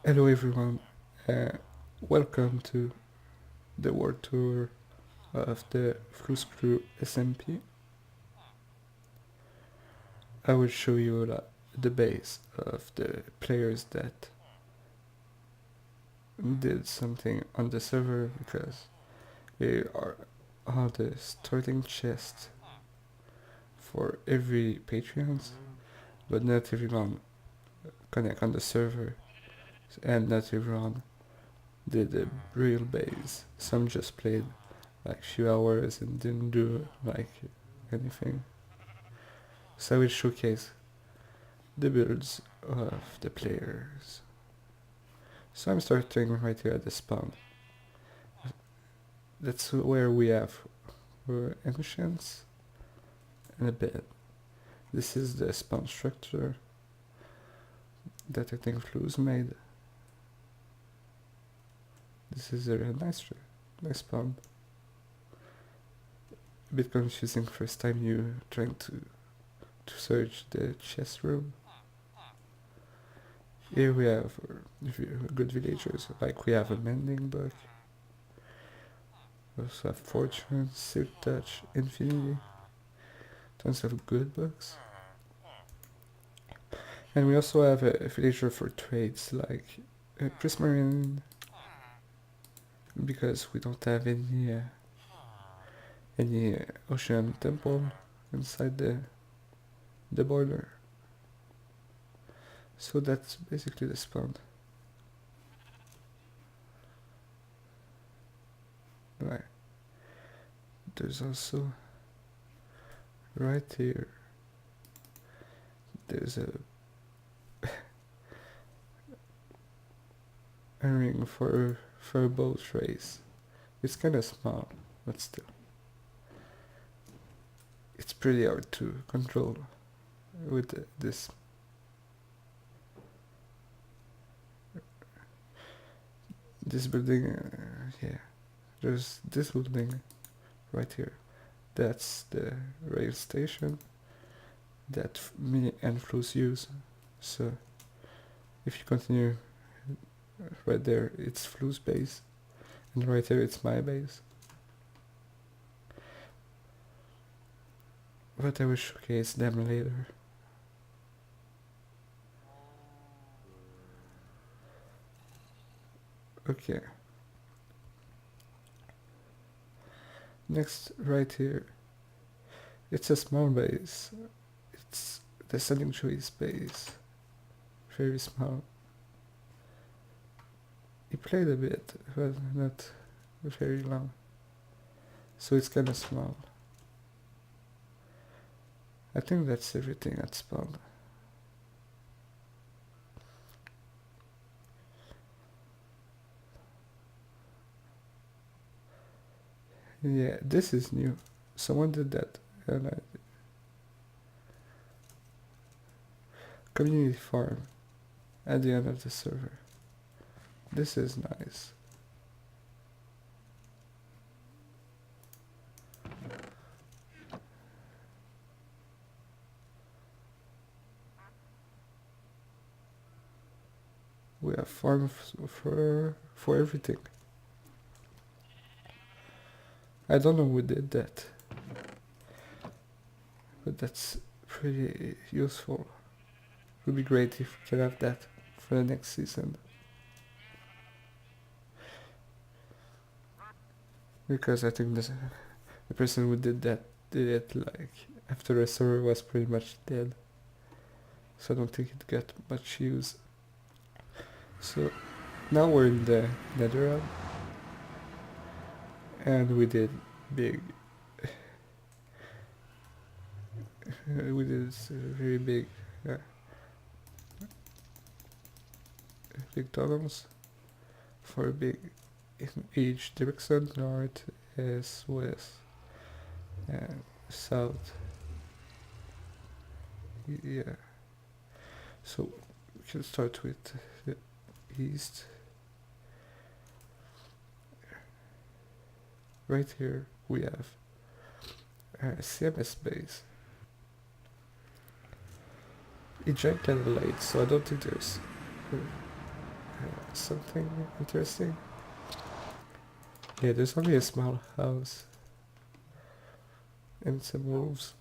Hello everyone, uh, welcome to the world tour of the Flouze crew SMP. I will show you the base of the players that did something on the server because they are the starting chest for every Patreons, but not everyone connect on the server and not everyone did the real base. Some just played like few hours and didn't do like anything. So I will showcase the builds of the players. So I'm starting right here at the spawn. That's where we have our entrance and a bed. This is the spawn structure that I think Flouze made. This is a real nice spawn. A bit confusing first time you trying to search the chest room. Here we have good villagers, like we have a mending book. We also have fortune, silk touch, infinity. Tons of good books. And we also have a villager for trades like prismarine, because we don't have any ocean temple inside the border. So that's basically the spawn. Right. There's also right here. There's a ring for a boat race. It's kind of small, but still. It's pretty hard to control with this. This building, yeah. There's this building right here. That's the rail station that me and Flouze use. So if you continue right there, it's Flouze base, and right here it's my base. But I will showcase them later. Okay. Next, right here, it's a small base. It's the selling choice base. Very small. He played a bit, but not very long. So it's kinda small. I think that's everything at spawn. Yeah, this is new. Someone did that. And community farm at the end of the server. This is nice. We have farm for everything. I don't know who did that, but that's pretty useful. It would be great if we could have that for the next season. Because I think the person who did that did it like after the server was pretty much dead. So I don't think it got much use. So now we're in the Netherrealm, and we did big. We did very big tunnels for big in each direction: north, east, west, and south. Yeah. So we can start with the east. Right here we have a CMS base. It drank kind of late, so I don't think there's something interesting. Yeah, there's only a small house and some wolves.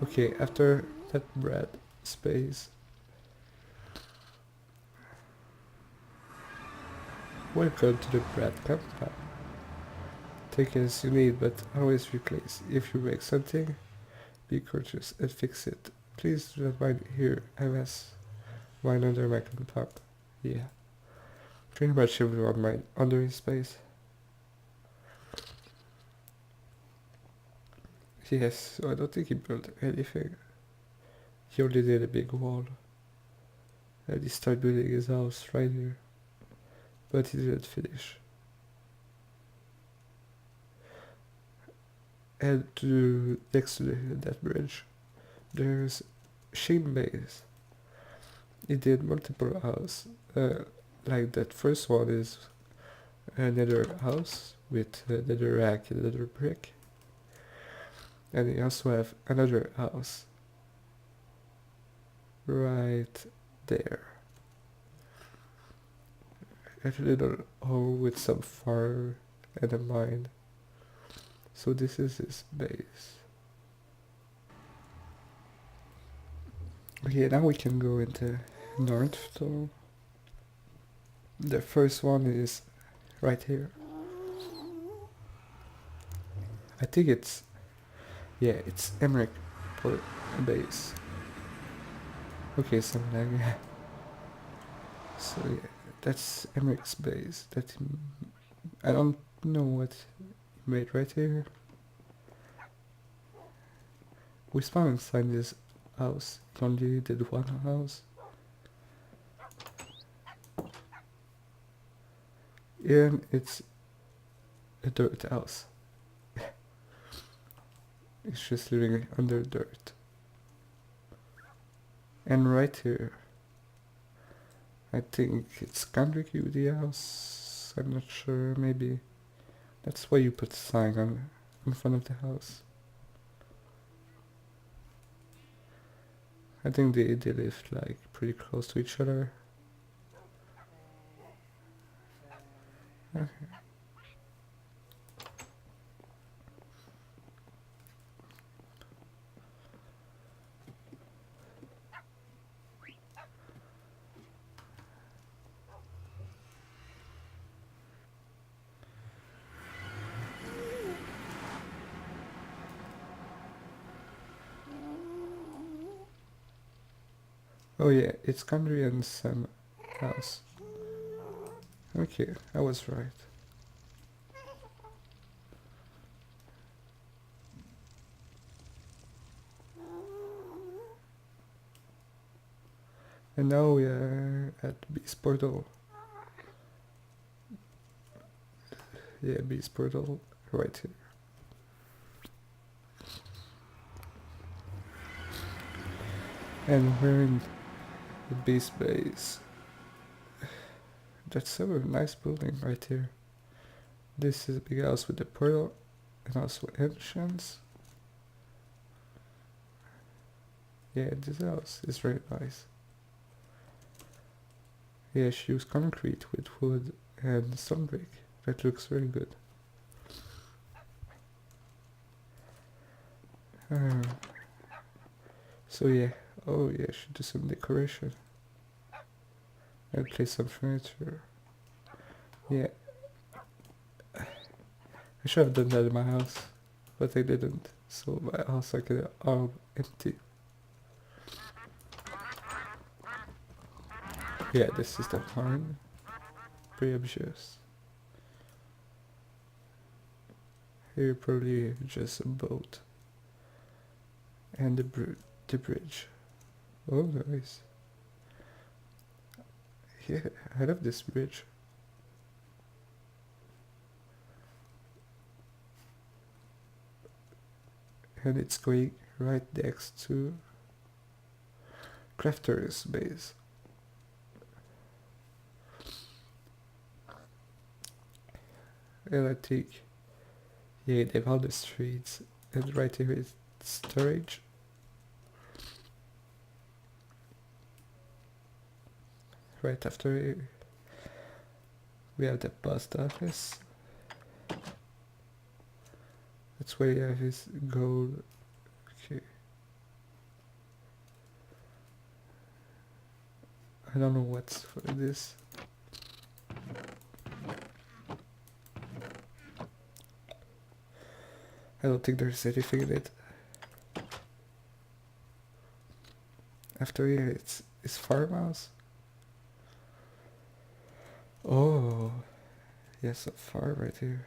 Okay, after that bread space, welcome to the bread compound. Take as you need, but always replace. If you break something, be courteous and fix it. Please do not mind here, MS. Mine under my compound. Yeah, pretty much everyone mine under his space. Yes, so I don't think he built anything. He only did a big wall. And he started building his house right here. But he didn't finish. And next to that bridge, there's Sheen Base. He did multiple houses. Like that first one is another house with another rack and another brick. And he also have another house right there. A little hole with some fire and a mine. So this is his base. Okay, now we can go into North Though. The first one is right here. I think it's Emmerich base. Okay, some lag. So yeah, that's Emmerich's base. I don't know what he made right here. We spawned inside this house. He only did one house. And it's a dirt house. It's just living under dirt. And right here, I think it's Kendrick UD house. I'm not sure, maybe. That's why you put sign on in front of the house. I think they live like pretty close to each other. Okay. Oh yeah, it's Country and Sam house. Okay, I was right. And now we are at Beast Portal. Yeah, Beast Portal right here. And we're in the Beast Base. That's a nice building right here. This is a big house with a portal and also entrance. Yeah, this house is very nice. Yeah, she used concrete with wood and some brick. That looks very good. So yeah, oh yeah, should do some decoration. And place some furniture. Yeah. I should have done that in my house, but I didn't. So my house like all empty. Yeah, this is the horn. Pretty obvious. Here probably just a boat. And the bridge. Oh, nice. Yeah, I love this bridge. And it's going right next to Crafter's base. And I think Yeah, they have all the streets, and right here is storage. Right after it, we have the post office. That's where you have his gold. Okay. I don't know what's for this. I don't think there's anything in it. After here, it's farmhouse. Oh, yes, a farm right here.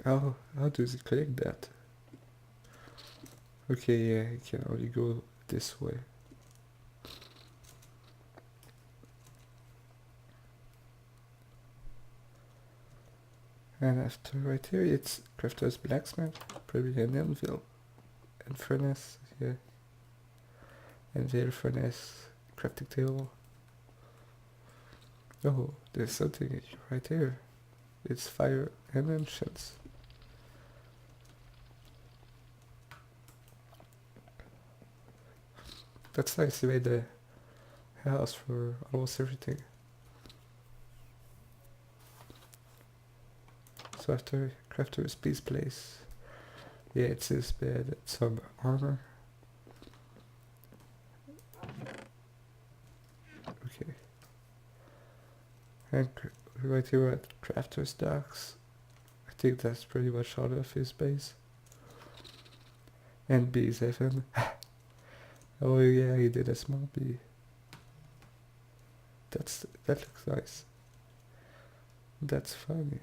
How does he click that? Okay, yeah, he can only go this way. And after right here, it's crafter's blacksmith, probably an anvil, and furnace, yeah, and there furnace, crafting table. Oh, there's something right here. It's fire and ancients. That's nice, he made a house for almost everything. So after crafter's peace place, yeah, it's his bed, some armor. Okay. And right here at crafter's docks. I think that's pretty much all of his base. And bees, even. Oh yeah, he did a small bee. That looks nice. That's funny.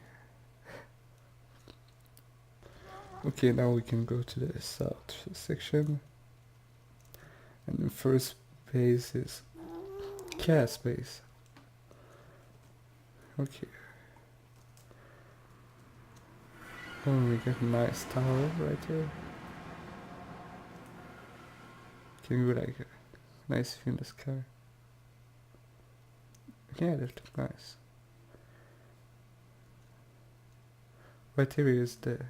Okay, now we can go to the south section. And the first base is cat base. Okay. Oh, we got a nice tower right here. Can go like a nice view in the sky. Yeah, that looks nice. Right here is the,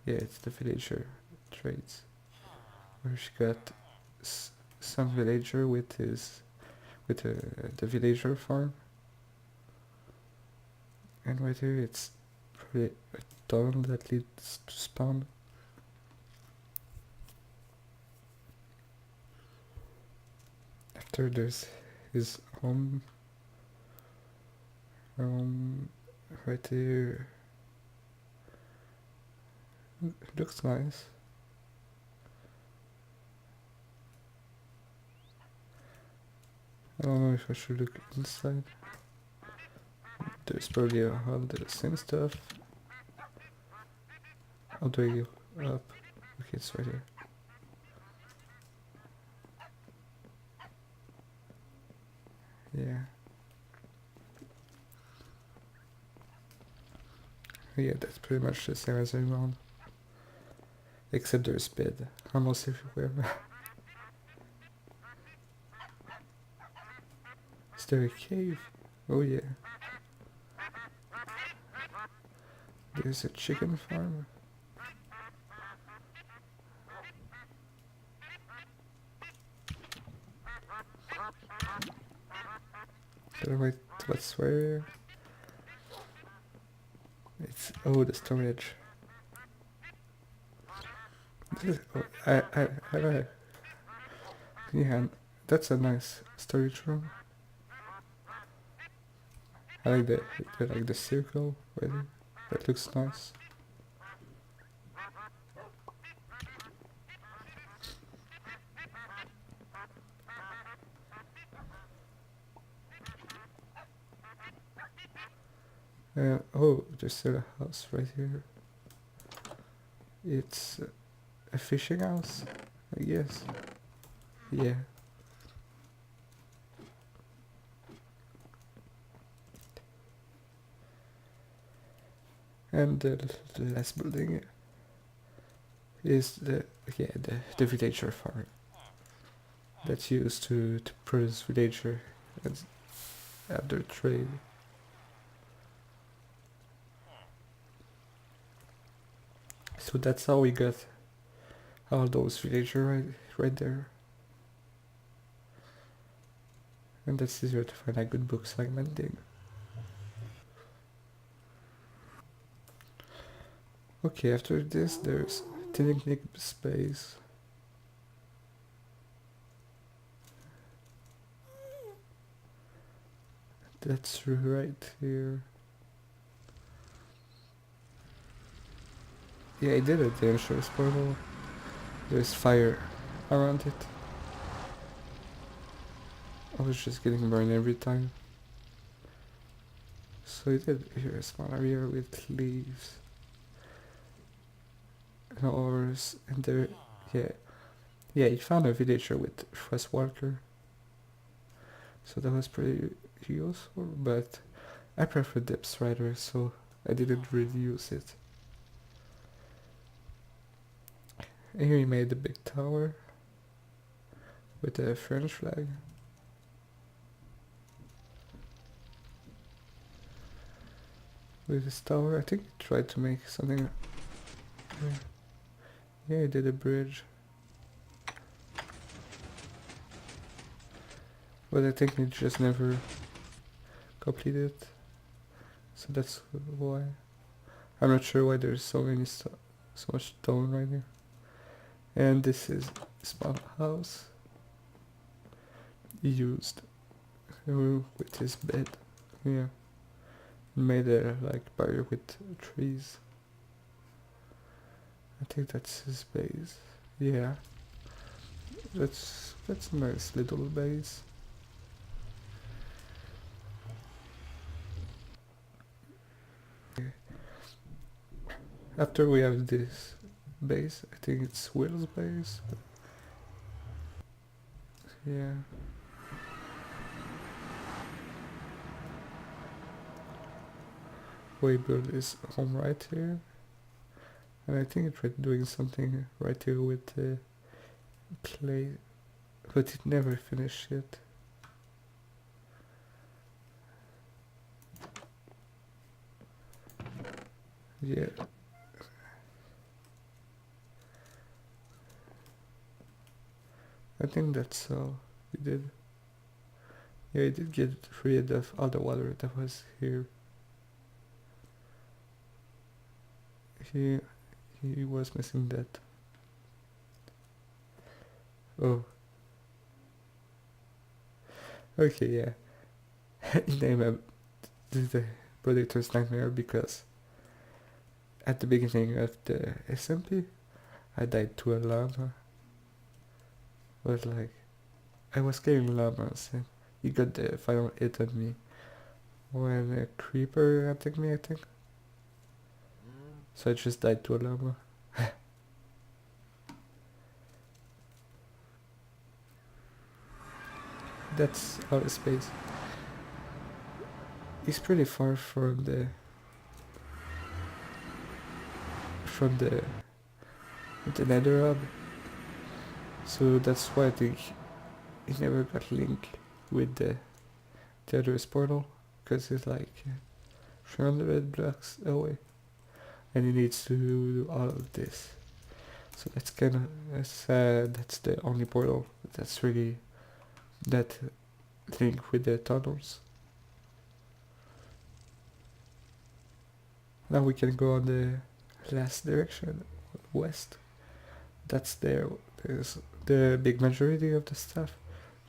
yeah, it's the villager trades. Where she got some villager with the villager farm. And right here it's probably a tunnel that leads to spawn. After there's his home. Right here. It looks nice. I don't know if I should look inside. There's probably all the same stuff. How do I go up? Okay, it's right here. Yeah. Yeah, that's pretty much the same as everyone. Except there's bed almost everywhere. Is there a cave? Oh yeah. There's a chicken farm. So wait, what's where? It's, oh, the storage. This is, oh, I like. Yeah, that's a nice storage room. I like the circle right there. That looks nice. Oh, there's still a house right here. It's a fishing house, I guess. Yeah. And the last building is the villager farm that's used to produce villager. after trade. So that's how we got all those villagers right there. And that's easier to find a good book segmenting. Okay, after this there's technique space. That's right here. Yeah, I did it, the insurance portal. There's fire around it. I was just getting burned every time. So I did here a small area with leaves and ores and there, yeah. Yeah, he found a villager with Flouze Walker. So that was pretty useful, but I prefer Depth Strider, so I didn't really use it. And here he made a big tower with a French flag. With this tower, I think he tried to make something. Yeah, he did a bridge. But I think he just never completed it. So that's why. I'm not sure why there's so much stone right here. And this is small house he used with his bed. Yeah. Made a like barrier with trees. I think that's his base. Yeah. That's a nice little base. After we have this base, I think it's Will's base. Yeah. We built his home right here. And I think it tried doing something right here with the clay, but it never finished it. Yeah. I think that's all we did. Yeah, I did get rid of all the water that was here. He was missing that. Oh. Okay, yeah. Name him the Predictor's Nightmare because at the beginning of the SMP, I died to a llama. But like, I was killing llamas and he got the final hit on me when a creeper attacked me, I think. So I just died to a llama. That's outer space. It's pretty far from the nether hub. So that's why I think he never got linked with the other portal, because it's like 300 blocks away and he needs to do all of this. So that's kind of sad. That's the only portal that's really that link with the tunnels. Now we can go on the last direction, west. That's there's the big majority of the stuff.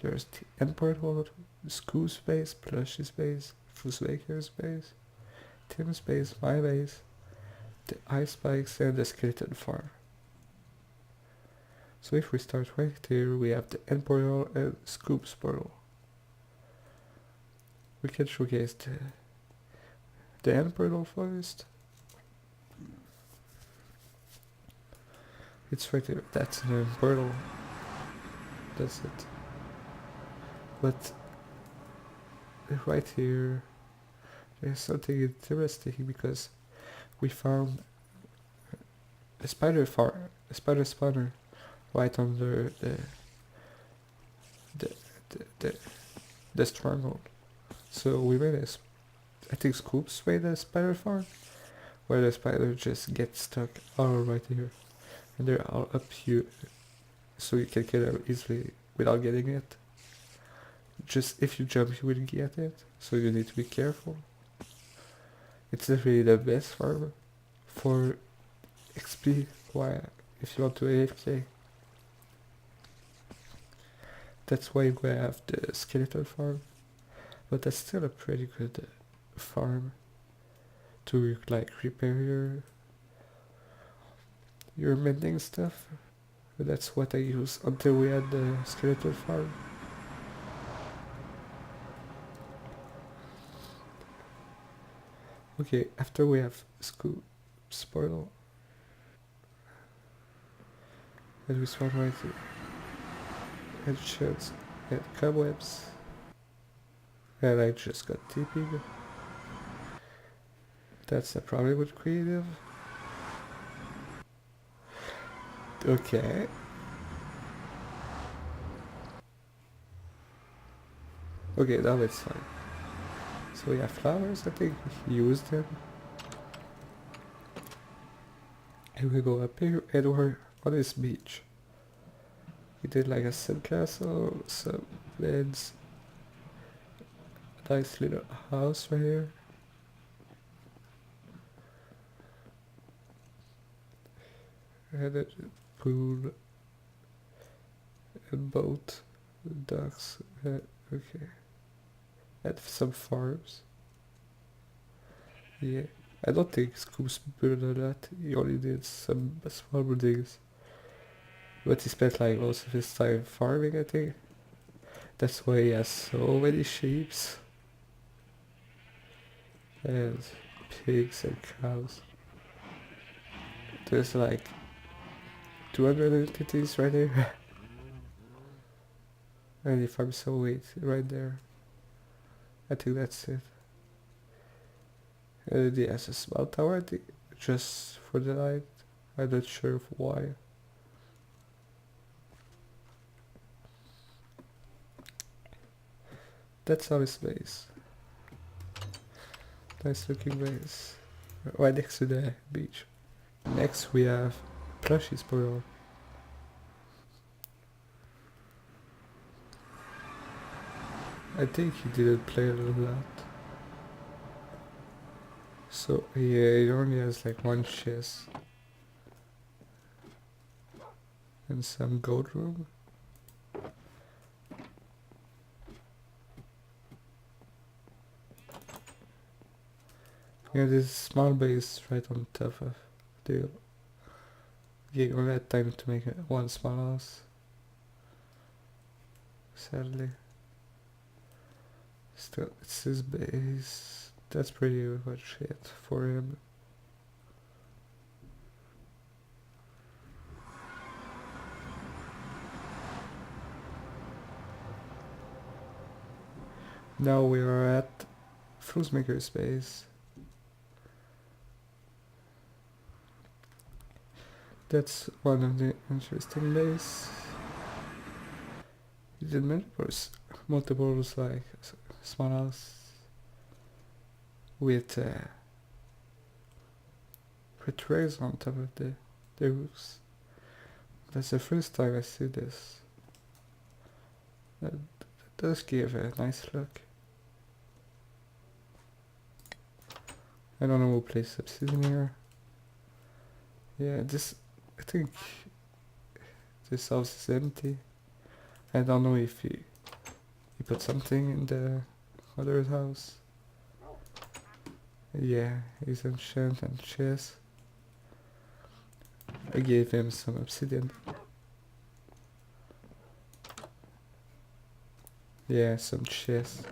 There's the end portal, School's base, Plush's base, Flouze Baker's base, Tim's base, my base, the ice spikes, and the skeleton farm. So if we start right here, we have the end portal and Scoop's portal. We can showcase the end portal first. It's right here. That's an end portal. That's it. But right here, there's something interesting because we found a spider spawner right under the stronghold. So we made a, I think Scoops made a spider farm, where the spider just gets stuck all right here. And they're all up here, so you can kill them easily without getting it. Just if you jump you will get it, so you need to be careful. It's not really the best farm for XP, why if you want to AFK. That's why we have the skeleton farm, but that's still a pretty good farm to like repair your mending stuff. But that's what I used until we had the skeleton farm. Okay, after we have Scoop Spoil, and we spawn right here. Headshots and cobwebs. And I just got TP'd. That's the problem with creative. Okay. Okay, now it's fine. So we have flowers, I think we used them. And we go up here and we're on this beach. We did like a sandcastle, some beds, nice little house right here. And a pool, a boat, ducks, okay. And some farms. Yeah. I don't think Scoops built a lot, he only did some small buildings. But he spent like most of his time farming, I think. That's why he has so many sheep. And pigs and cows. There's like 200 entities right there. And he farms some wheat right there. I think that's it. And he has a small tower, I think, just for the night. I'm not sure why. That's how his base. Nice looking base. Right next to the beach. Next we have Plushy Spoiler. I think he didn't play a lot. So yeah, he only has like one chest. And some gold room. Yeah, this small base right on top of the... Yeah, you only had time to make one small house. Sadly. Still, it's his base. That's pretty much it for him. Now we are at Flouze Maker's base. That's one of the interesting bases. He did multiples like small house with rails on top of the roofs. That's the first time I see this. That does give a nice look. I don't know who plays Obsidian here. Yeah, this, I think this house is empty. I don't know if he put something in the other house. Yeah, he's enchant and chest. I gave him some obsidian. Yeah, some chest.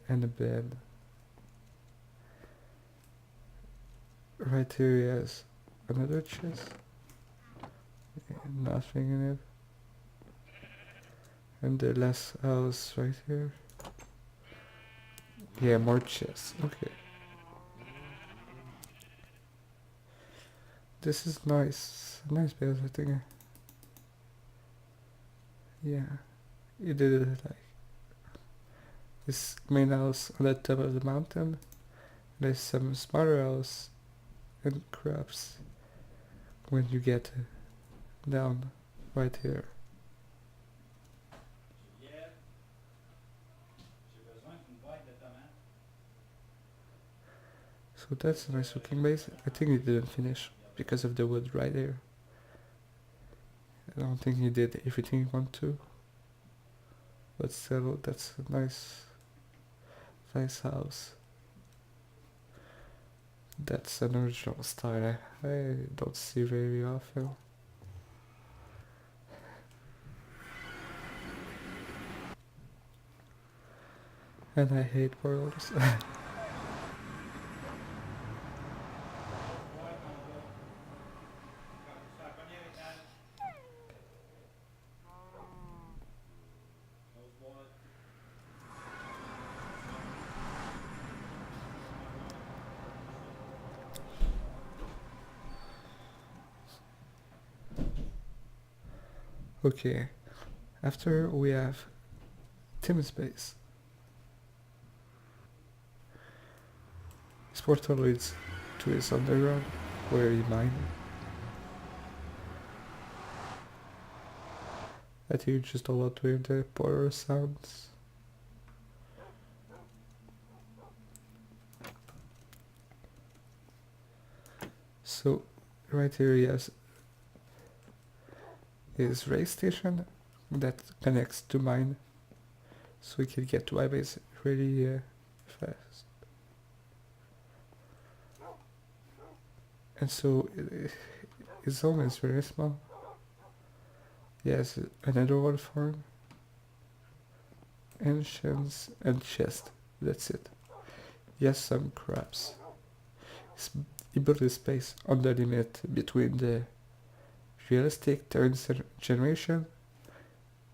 And a bed. Right here he has another chest. Yeah, nothing in it. And the last house right here. Yeah, more chests. Okay. This is nice. Nice base, I think. Yeah. You did it like... this main house on the top of the mountain. There's some smaller house and crabs when you get down right here. So that's a nice looking base. I think he didn't finish because of the wood right there. I don't think he did everything he wanted to. But still, that's a nice house. That's an original style I don't see very often. And I hate worlds. Okay, after we have Tim's base. His portal leads to his underground, where he mine. I think you just a lot to hear the portal sounds. So, right here he has his race station that connects to mine, so we can get to my base really fast. And so his home is very small. He has another one farm, ancients and chest. That's it. He has some crabs. He built his space on the limit between the realistic third generation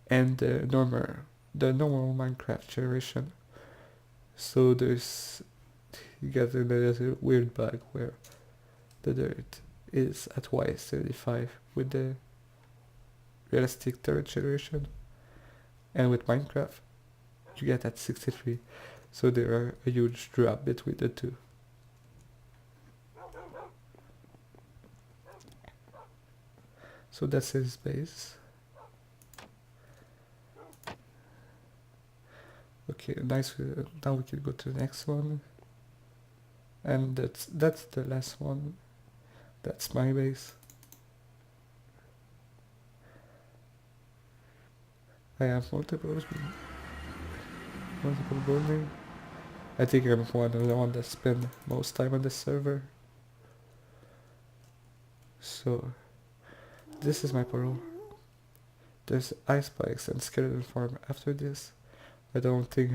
and the normal Minecraft generation. So you get another weird bug where the dirt is at Y75 with the realistic third generation, and with Minecraft you get at 63. So there are a huge drop between the two. So that's his base. Okay, nice. Now we can go to the next one, and that's the last one. That's my base. I have multiple building. I think I'm one of the ones that spend most time on this server. So this is my parole. There's ice spikes and skeleton farm after this. I don't think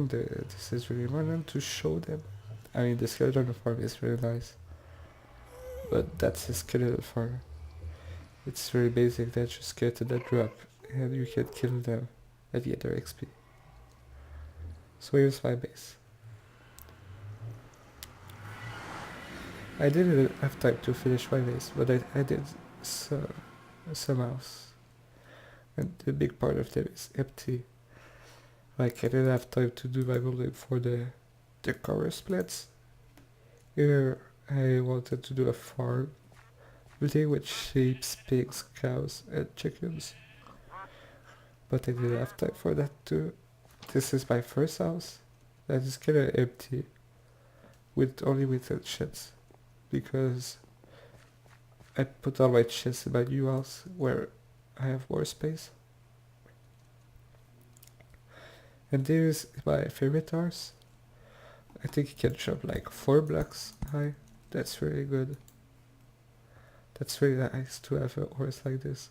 this is really important to show them. I mean, the skeleton farm is really nice, but that's a skeleton farm. It's very basic. That just get to that drop and you can kill them and get their XP. So here's my base. I didn't have time to finish my base, but I did some house. And the big part of them is empty. Like, I didn't have time to do my building for the cover splits. Here I wanted to do a farm building with sheep, pigs, cows and chickens. But I didn't have time for that too. This is my first house. That is kinda empty. Only with the sheds. Because I put all my chests in my new house where I have more space. And this is my favorite horse. I think he can jump like 4 blocks high. That's really good. That's really nice to have a horse like this.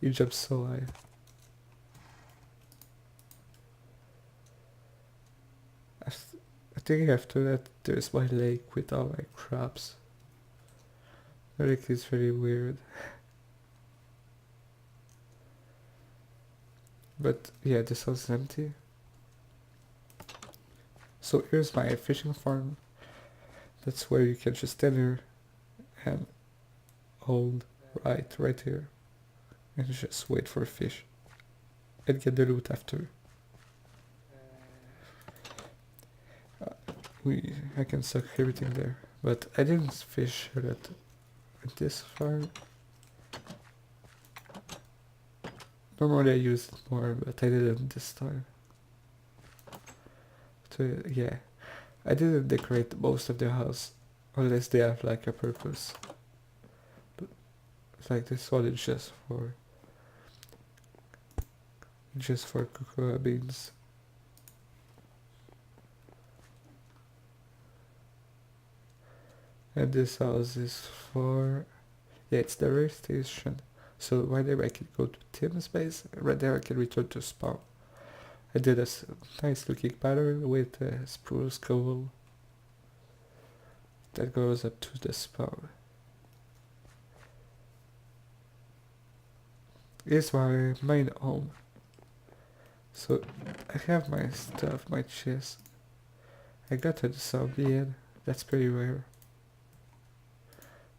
He jumps so high. I think after that there's my lake with all my crabs. The lake is very weird. But yeah, this house is empty. So here's my fishing farm. That's where you can just stand here and hold right here and just wait for fish. and get the loot after. I can suck everything there, but I didn't fish a lot this far. Normally I use it more, but I didn't this time. So yeah, I didn't decorate most of the house unless they have like a purpose. But like this one is just for cocoa beans. And this house is for, yeah, it's the rail station. So right there I can go to Tim's base, right there I can return to spawn. I did a nice looking pattern with a spruce cobble that goes up to the spawn. Here's my main home. So I have my stuff, my chest. I got a zombie in, that's pretty rare.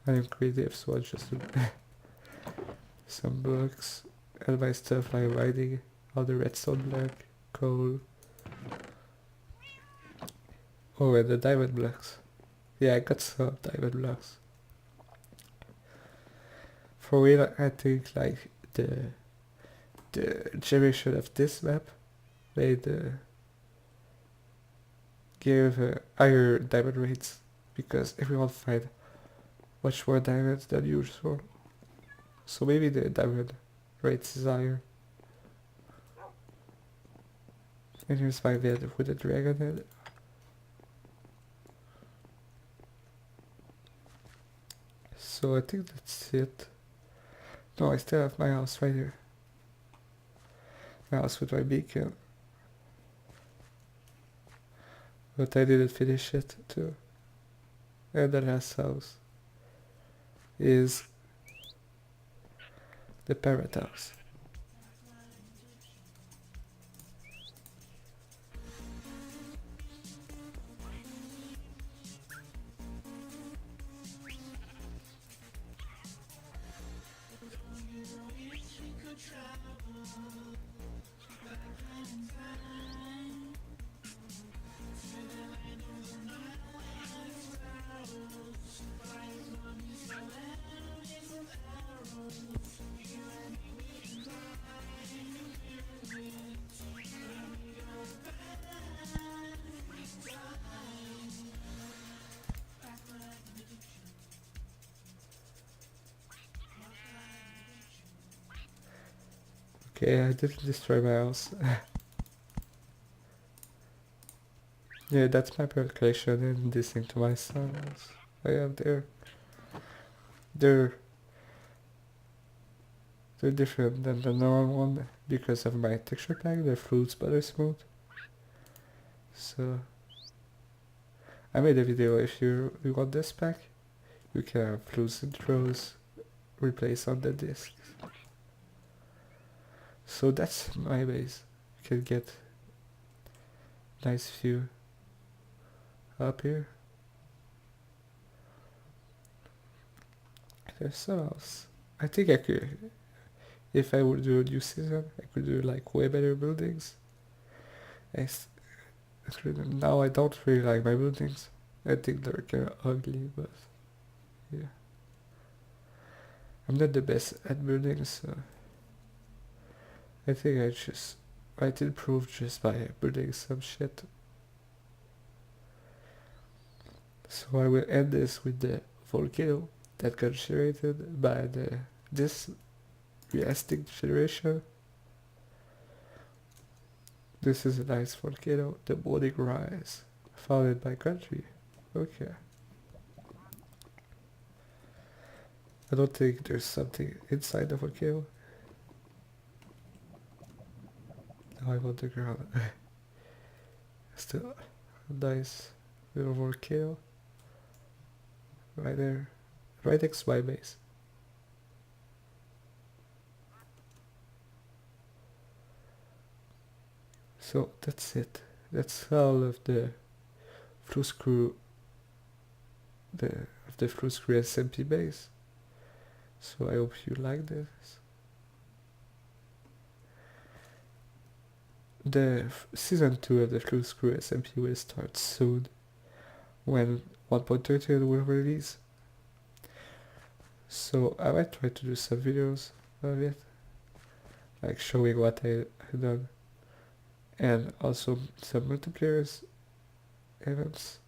I am creative, so I just do some books and my stuff like writing, all the redstone block, coal. Oh, and the diamond blocks. Yeah, I got some diamond blocks. For real, I think like the generation of this map made give higher diamond rates because everyone find much more diamonds than usual. So maybe the diamond rates is higher. And here's my bed with a dragon head. So I think that's it. No, I still have my house right here. My house with my beacon. But I didn't finish it too. And the last house is the parrot house. Okay, I didn't destroy my house. Yeah, that's my parrot collection and this thing to my sons. I have they're they're different than the normal one because of my texture pack, they're Flouze butter smooth. So I made a video if you want this pack, you can have Flouze intros replace on the disc. So that's my base. You can get nice view up here. There's some else. I think I could, if I would do a new season, I could do like way better buildings. Now I don't really like my buildings. I think they're kind of ugly, but yeah. I'm not the best at buildings, so I think I did improve just by building some shit. So I will end this with the volcano that got generated by this realistic generation. This is a nice volcano, the morning rise, founded by country. Okay. I don't think there's something inside the volcano. Now I'm on the ground. Still nice little volcano. Right there. Right next to my base. So that's it. That's all of the Flouze crew the Flouze crew SMP base. So I hope you like this. the season 2 of the Flouze Crew SMP will start soon when 1.13 will release. So I might try to do some videos of it, like showing what I have done, and also some multiplayer events.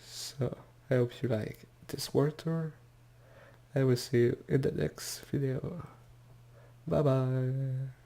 So I hope you like this world tour. I will see you in the next video. Bye bye.